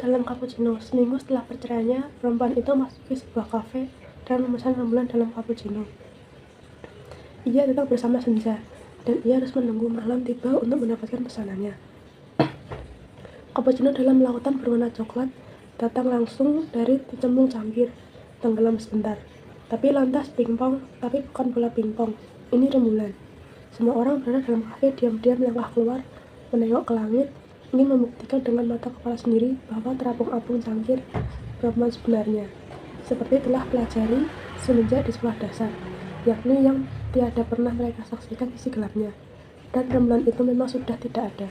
dalam cappuccino. Seminggu setelah perceraiannya, perempuan itu masuk ke sebuah kafe dan memesan rembulan dalam cappuccino. Ia datang bersama senja, dan ia harus menunggu malam tiba untuk mendapatkan pesanannya. Cappuccino dalam lautan berwarna coklat datang langsung dari cembung cangkir, tenggelam sebentar. Tapi lantas pingpong, tapi bukan bola pingpong. Ini rembulan. Semua orang berada dalam kafe diam-diam melangkah keluar, menengok ke langit, ingin membuktikan dengan mata kepala sendiri bahwa terapung-apung cangkir perempuan sebenarnya, seperti telah pelajari semenjak di sekolah dasar, yakni yang tiada pernah mereka saksikan isi gelapnya, dan rembulan itu memang sudah tidak ada.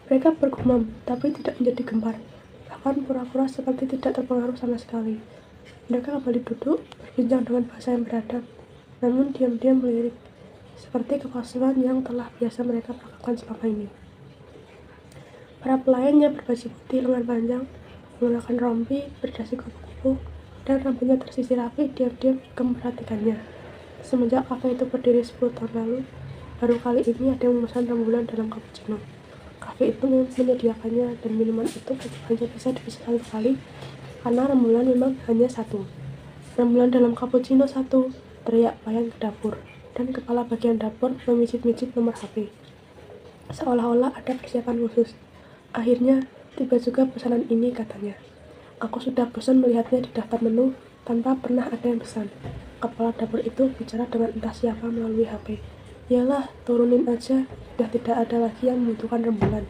Mereka bergumam, tapi tidak menjadi gempar, bahkan pura-pura seperti tidak terpengaruh sama sekali. Mereka kembali duduk, berbincang dengan bahasa yang beradab, namun diam-diam melirik, seperti kepalsuan yang telah biasa mereka lakukan selama ini. Para pelayan yang berbaju putih lengan panjang, menggunakan rompi, berdasi kupu-kupu, dan rambutnya tersisir rapi, diam-diam juga memperhatikannya. Semenjak kafe itu berdiri 10 tahun lalu, baru kali ini ada yang memesan rembulan dalam cappuccino. Kafe itu menyediakannya, dan minuman itu hanya bisa dipesan satu kali, karena rembulan memang hanya satu. Rembulan dalam cappuccino satu, teriak pelayan ke dapur, dan kepala bagian dapur memijit-mijit nomor HP, seolah-olah ada persiapan khusus. Akhirnya, tiba juga pesanan ini, katanya. Aku sudah bosan melihatnya di daftar menu tanpa pernah ada yang pesan. Kepala dapur itu bicara dengan entah siapa melalui HP. Yalah, turunin aja, sudah tidak ada lagi yang membutuhkan rembulan.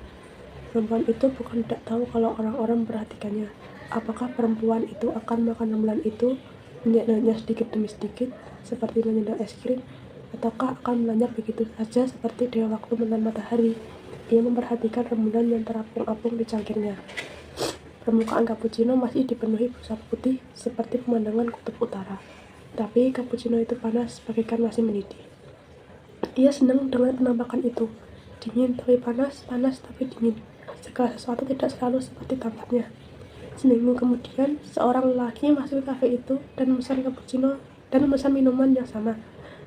Perempuan itu bukan tidak tahu kalau orang-orang memperhatikannya. Apakah perempuan itu akan makan rembulan itu, menyedotnya sedikit demi sedikit, seperti menyedot es krim, ataukah akan melanyap begitu saja seperti dewa waktu menelan matahari? Ia memperhatikan rembulan yang terapung-apung di cangkirnya. Permukaan cappuccino masih dipenuhi busa putih seperti pemandangan kutub utara. Tapi cappuccino itu panas bagaikan masih mendidih. Ia senang dengan penampakan itu. Dingin tapi panas, panas tapi dingin. Segala sesuatu tidak selalu seperti tampaknya. Seminggu kemudian, seorang lelaki masuk ke kafe itu dan memesan cappuccino dan memesan minuman yang sama.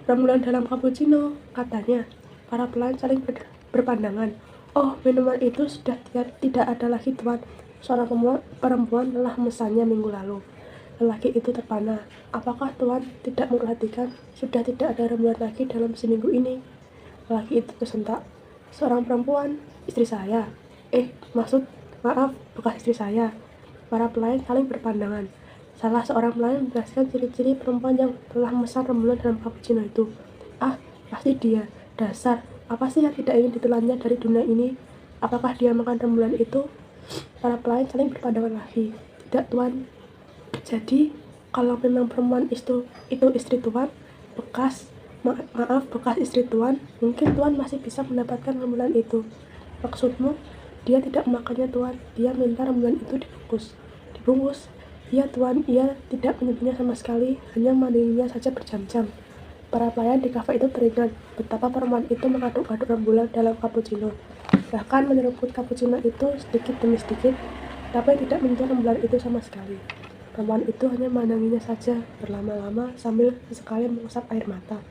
Rembulan dalam cappuccino, katanya. Para pelayan saling berpandangan. Oh, minuman itu sudah tidak ada lagi, Tuan. Seorang perempuan telah memesannya minggu lalu. Lelaki itu terpana. Apakah Tuan tidak memperhatikan sudah tidak ada rembulan lagi dalam seminggu ini? Lelaki itu tersentak. Seorang perempuan, istri saya. Maaf, bekas istri saya. Para pelayan saling berpandangan. Salah seorang pelayan menjelaskan ciri-ciri perempuan yang telah memesan rembulan dalam cappuccino itu. Ah, pasti dia. Dasar, apa sih yang tidak ingin ditelannya dari dunia ini? Apakah dia makan rembulan itu? Para pelayan saling berpandangan lagi. Tidak, Tuan. Jadi, kalau memang perempuan itu istri Tuan, bekas istri Tuan, mungkin Tuan masih bisa mendapatkan rembulan itu. Maksudmu, dia tidak memakannya, Tuan. Dia minta rembulan itu dibungkus. Iya, Tuan, ia tidak menyebutnya sama sekali, hanya memandinya saja berjam-jam. Para pelayan di kafe itu teringat betapa perempuan itu mengaduk-aduk rembulan dalam cappuccino, bahkan menyeruput cappuccino itu sedikit demi sedikit, tapi tidak menyentuh rembulan itu sama sekali. Perempuan itu hanya memandanginya saja berlama-lama sambil sesekali mengusap air mata.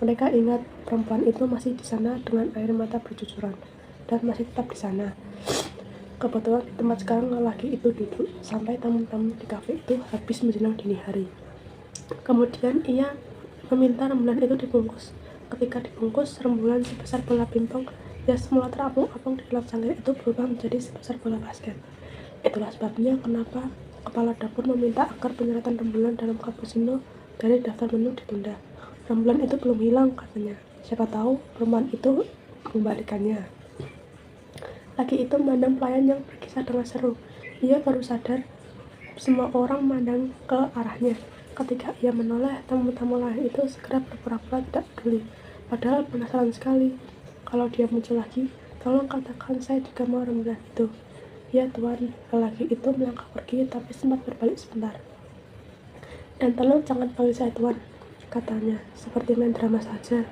Mereka ingat perempuan itu masih di sana dengan air mata bercucuran, dan masih tetap di sana. Kebetulan di tempat sekarang lelaki itu duduk sampai tamu-tamu di kafe itu habis menjelang dini hari. Kemudian ia meminta rembulan itu dibungkus. Ketika dibungkus, rembulan sebesar bola pingpong yang semula terapung-apung di dalam cangkir itu berubah menjadi sebesar bola basket. Itulah sebabnya kenapa kepala dapur meminta agar penyeratan rembulan dalam cappuccino dari daftar menu ditunda. Rembulan itu belum hilang, katanya. Siapa tahu perempuan itu mengembalikannya. Laki itu memandang pelayan yang berkisah dengan seru. Ia baru sadar semua orang memandang ke arahnya. Ketika ia menoleh, tamu-tamu lain itu segera berpura-pura tidak peduli. Padahal penasaran sekali. Kalau dia muncul lagi, tolong katakan saya juga mau rembulan itu. Ya, Tuan. Lelaki itu melangkah pergi, tapi sempat berbalik sebentar. Dan tolong jangan panggil saya Tuan, katanya, seperti main drama saja.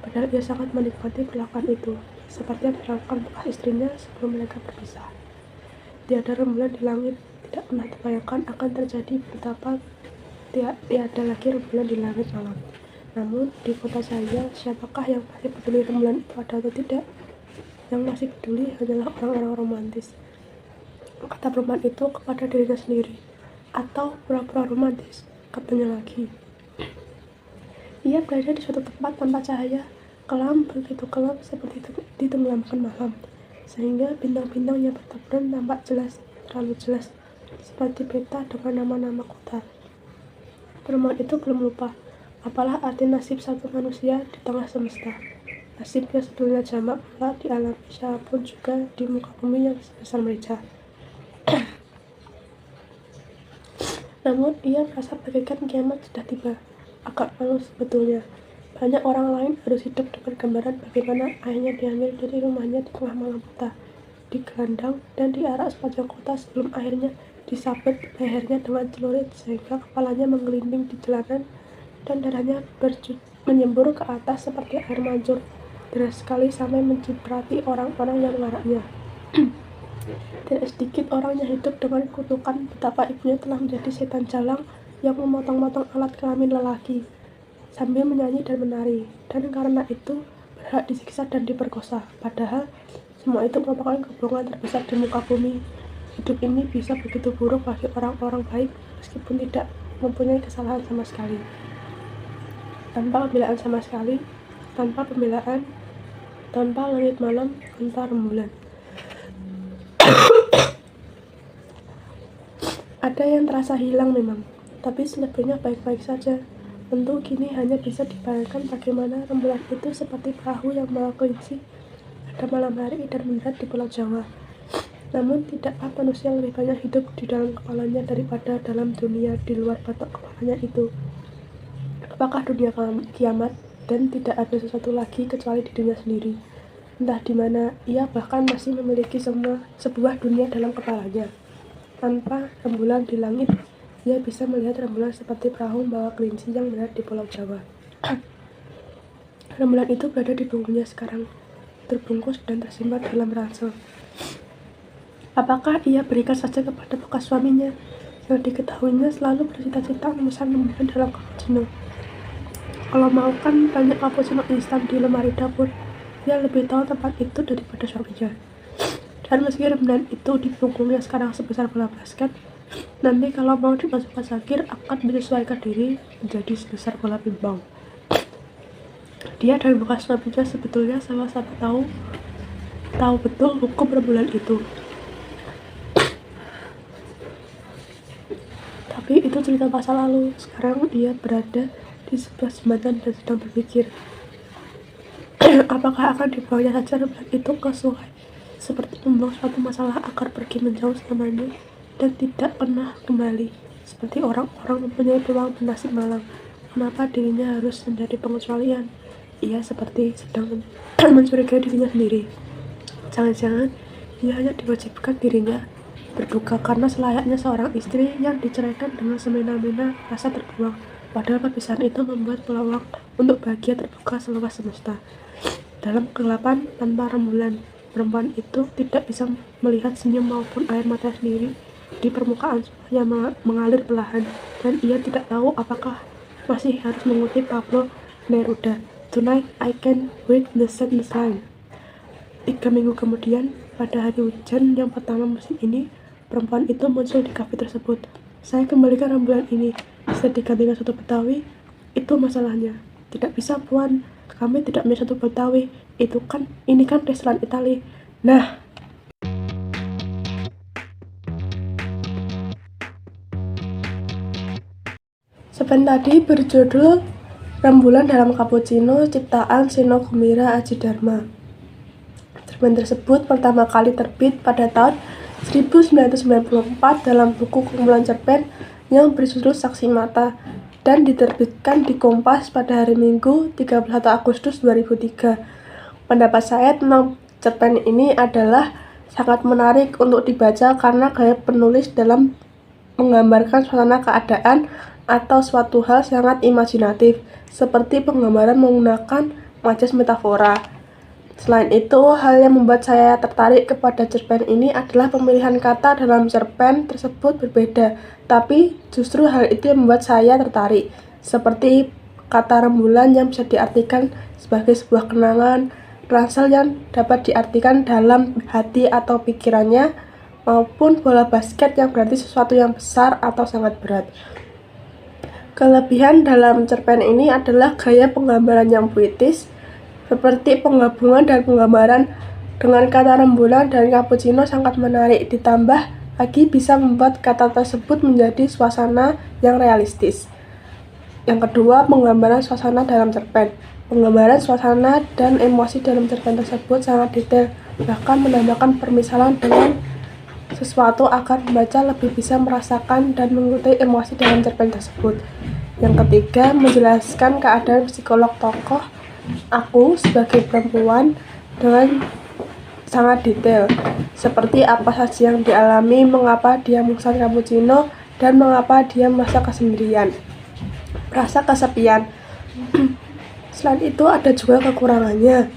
Padahal ia sangat menikmati perlakuan itu, seperti yang dilakukan bekas istrinya sebelum mereka berpisah. Tiada rembulan di langit, tidak pernah terbayangkan akan terjadi betapa tiada lagi rembulan di langit malam. Namun, di kota saya, siapakah yang masih peduli rembulan itu ada atau tidak? Yang masih peduli hanyalah orang-orang romantis. kata perempuan itu kepada dirinya sendiri. Atau pura-pura romantis, katanya lagi. Ia berada di suatu tempat tanpa cahaya, kelam begitu kelam seperti ditenggelamkan malam, sehingga bintang-bintang yang bertaburan nampak jelas, terlalu jelas, seperti peta dengan nama-nama kota. Perempuan itu belum lupa apalah arti nasib satu manusia di tengah semesta. Nasibnya sebetulnya jamak pula di alam siapapun juga di muka bumi yang sebesar meja. Namun ia merasa bagaikan kiamat sudah tiba. Agak malu sebetulnya. Banyak orang lain harus hidup dengan gambaran bagaimana ayahnya diambil dari rumahnya di tengah malam buta, digelandang dan diarak sepanjang kota sebelum akhirnya disabet lehernya dengan celurit sehingga kepalanya menggelinding di jalanan dan darahnya menyembur ke atas seperti air mancur, deras sekali sampai menciprati orang-orang yang mengaraknya. Tidak sedikit orang yang hidup dengan kutukan betapa ibunya telah menjadi setan jalang yang memotong-motong alat kelamin lelaki sambil menyanyi dan menari, dan karena itu berhak disiksa dan diperkosa. Padahal semua itu merupakan kebohongan terbesar di muka bumi. Hidup ini bisa begitu buruk bagi orang-orang baik meskipun tidak mempunyai kesalahan sama sekali. Tanpa pembelaan sama sekali, tanpa pembelaan, tanpa langit malam, tanpa rembulan. Ada yang terasa hilang memang, tapi selebihnya baik-baik saja. Tentu kini hanya bisa dibayangkan bagaimana rembulan itu seperti perahu yang membawa kelinci pada malam hari dan mendarat di Pulau Jawa. Namun tidakkah manusia lebih banyak hidup di dalam kepalanya daripada dalam dunia di luar batok kepalanya itu? Apakah dunia kiamat dan tidak ada sesuatu lagi kecuali dirinya sendiri? Entah di mana ia bahkan masih memiliki sebuah dunia dalam kepalanya. Tanpa rembulan di langit, ia bisa melihat rembulan seperti perahu membawa kelinci yang mendarat di Pulau Jawa. Rembulan itu berada di punggungnya sekarang, terbungkus dan tersimpan dalam ransel. Apakah ia berikan saja kepada bekas suaminya, yang diketahuinya selalu bercita-cita memesan rembulan dalam cappuccino? Kalau mau kan banyak cappuccino instan di lemari dapur. Ia lebih tahu tempat itu daripada suaminya. Dan meski rembulan itu di punggungnya sekarang sebesar bola basket, nanti kalau mau dimasukkan sakir akan menyesuaikan diri menjadi sebesar bola pingpong. Dia dan bekas suaminya sebetulnya sama-sama tahu betul hukum rembulan itu. Tapi itu cerita masa lalu. Sekarang ia berada di sebelah jembatan dan sedang berpikir, apakah akan dibawanya saja rembulan itu ke sungai, seperti membuang suatu masalah agar pergi menjauh selamanya dan tidak pernah kembali, seperti orang-orang mempunyai peluang bernasib malang. Kenapa dirinya harus menjadi pengecualian? Ia seperti sedang mencurigai dirinya sendiri. Jangan-jangan ia hanya diwajibkan dirinya berduka karena selayaknya seorang istri yang diceraikan dengan semena-mena rasa terbuang. Padahal perpisahan itu membuat peluang untuk bahagia terbuka seluas semesta. Dalam kegelapan tanpa rembulan, perempuan itu tidak bisa melihat senyum maupun air mata sendiri di permukaan yang mengalir perlahan, dan ia tidak tahu apakah masih harus mengutip Pablo Neruda, "Tonight I can read the sadness line." 3 minggu kemudian, pada hari hujan yang pertama musim ini, perempuan itu muncul di kafe tersebut. "Saya kembalikan rembulan ini, bisa digantikan satu Betawi?" "Itu masalahnya." "Tidak bisa, Puan. Kami tidak punya satu Betawi. Ini kan restoran Itali." Nah, cerpen tadi berjudul Rembulan dalam Cappuccino ciptaan Seno Gumira Aji Dharma. Cerpen tersebut pertama kali terbit pada tahun 1994 dalam buku kumpulan cerpen yang berjudul Saksi Mata dan diterbitkan di Kompas pada hari Minggu 31 Agustus 2003. Pendapat saya tentang cerpen ini adalah sangat menarik untuk dibaca karena gaya penulis dalam menggambarkan suasana keadaan atau suatu hal sangat imajinatif, seperti penggambaran menggunakan majas metafora. Selain itu, hal yang membuat saya tertarik kepada cerpen ini adalah pemilihan kata dalam cerpen tersebut berbeda, tapi justru hal itu yang membuat saya tertarik, seperti kata rembulan yang bisa diartikan sebagai sebuah kenangan, ransel yang dapat diartikan dalam hati atau pikirannya, maupun bola basket yang berarti sesuatu yang besar atau sangat berat. Kelebihan dalam cerpen ini adalah gaya penggambaran yang puitis, seperti penggabungan dan penggambaran dengan kata rembulan dan cappuccino sangat menarik, ditambah lagi bisa membuat kata tersebut menjadi suasana yang realistis. Yang kedua, penggambaran suasana dalam cerpen. Penggambaran suasana dan emosi dalam cerpen tersebut sangat detail, bahkan menambahkan permisalan dengan sesuatu agar pembaca lebih bisa merasakan dan mengikuti emosi dalam cerpen tersebut. Yang ketiga, menjelaskan keadaan psikolog tokoh aku sebagai perempuan dengan sangat detail, seperti apa saja yang dialami, mengapa dia memesan cappuccino, dan mengapa dia merasa kesepian. Selain itu, ada juga kekurangannya,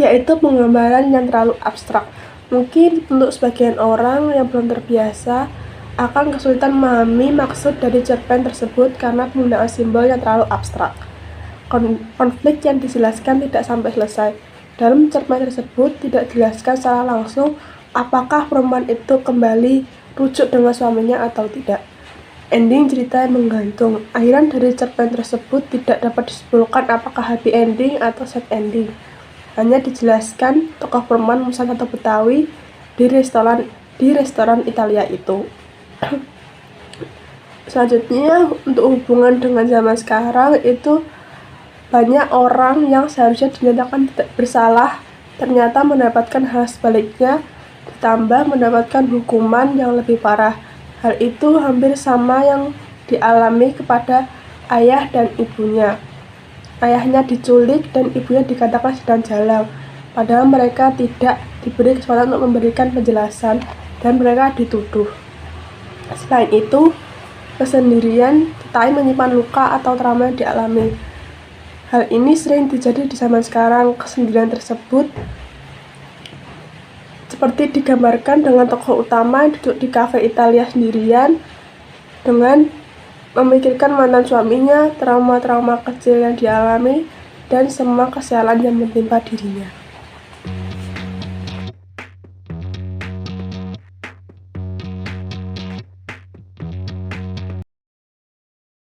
yaitu penggambaran yang terlalu abstrak. Mungkin untuk sebagian orang yang belum terbiasa akan kesulitan memahami maksud dari cerpen tersebut karena penggunaan simbol yang terlalu abstrak. Konflik yang dijelaskan tidak sampai selesai. Dalam cerpen tersebut tidak dijelaskan secara langsung apakah perempuan itu kembali rujuk dengan suaminya atau tidak. Ending cerita yang menggantung. Akhiran dari cerpen tersebut tidak dapat disimpulkan apakah happy ending atau sad ending. Hanya dijelaskan tokoh perempuan memesan satu Betawi di restoran Italia itu. Selanjutnya, untuk hubungan dengan zaman sekarang itu banyak orang yang seharusnya dinyatakan tidak bersalah ternyata mendapatkan hal sebaliknya, ditambah mendapatkan hukuman yang lebih parah. Hal itu hampir sama yang dialami kepada ayah dan ibunya. Ayahnya diculik dan ibunya dikatakan sedang jalan, padahal mereka tidak diberi kesempatan untuk memberikan penjelasan dan mereka dituduh. Selain itu, kesendirian serta menyimpan luka atau trauma yang dialami. Hal ini sering terjadi di zaman sekarang. Kesendirian tersebut seperti digambarkan dengan tokoh utama yang duduk di kafe Italia sendirian dengan memikirkan mantan suaminya, trauma-trauma kecil yang dialami, dan semua kesialan yang menimpa dirinya.